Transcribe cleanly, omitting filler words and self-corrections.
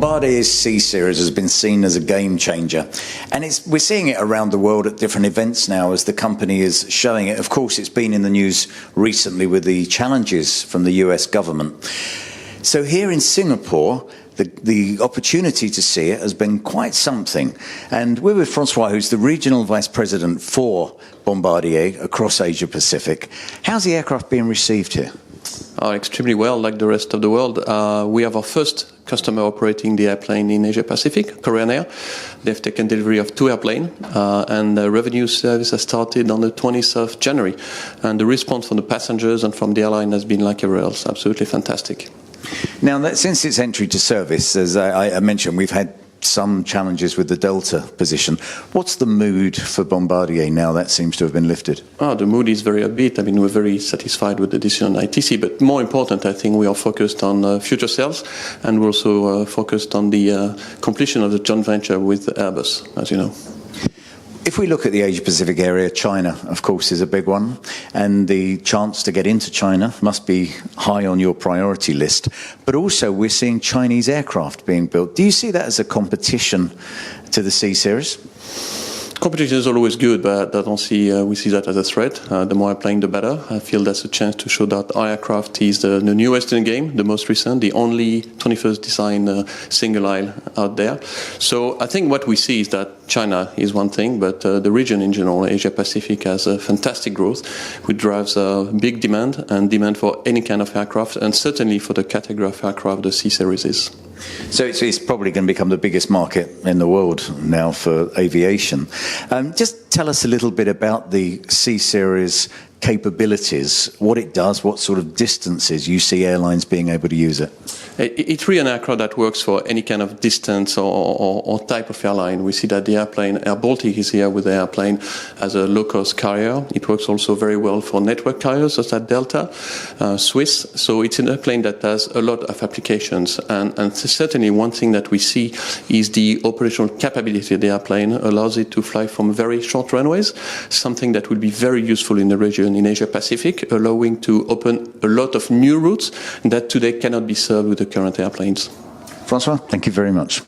Bombardier's CSeries has been seen as a game changer, and we're seeing it around the world at different events now as the company is showing it. Of course, it's been in the news recently with the challenges from the US government. So here in Singapore, the opportunity to see it has been quite something. And we're with François, who's the Regional Vice President for Bombardier across Asia Pacific. How's the aircraft being received here? Extremely well, like the rest of the world. We have our first customer operating the airplane in Asia Pacific, Korean Air. They've taken delivery of 2 airplanes, and the revenue service has started on the 20th of January. And the response from the passengers and from the airline has been like everywhere else, absolutely fantastic. Now, since its entry to service, as I mentioned, we've had some challenges with the Delta position. What's the mood for Bombardier now that seems to have been lifted? The mood is very upbeat. I mean, we're very satisfied with the decision on ITC, but more important, I think we are focused on future sales, and we're also focused on the completion of the joint venture with Airbus, as you know. If we look at the Asia-Pacific area, China, of course, is a big one, and the chance to get into China must be high on your priority list. But also, we're seeing Chinese aircraft being built. Do you see that as a competition to the C-Series? Competition is always good, but I don't see we see that as a threat. The more airplane, the better. I feel that's a chance to show that our aircraft is the newest in the game, the most recent, the only 21st design single aisle out there. So I think what we see is that China is one thing, but the region in general, Asia Pacific, has a fantastic growth, which drives big demand and demand for any kind of aircraft, and certainly for the category of aircraft the C-Series is. So it's probably going to become the biggest market in the world now for aviation. Just tell us a little bit about the C-Series capabilities, what it does, what sort of distances you see airlines being able to use it. It's really an aircraft that works for any kind of distance or type of airline. We see that the airplane, Air Baltic is here with the airplane as a low-cost carrier. It works also very well for network carriers such as Delta, Swiss. So it's an airplane that has a lot of applications. And certainly one thing that we see is the operational capability of the airplane allows it to fly from very short runways, something that will be very useful in the region in Asia Pacific, allowing to open a lot of new routes that today cannot be served with the current airplanes. François, thank you very much.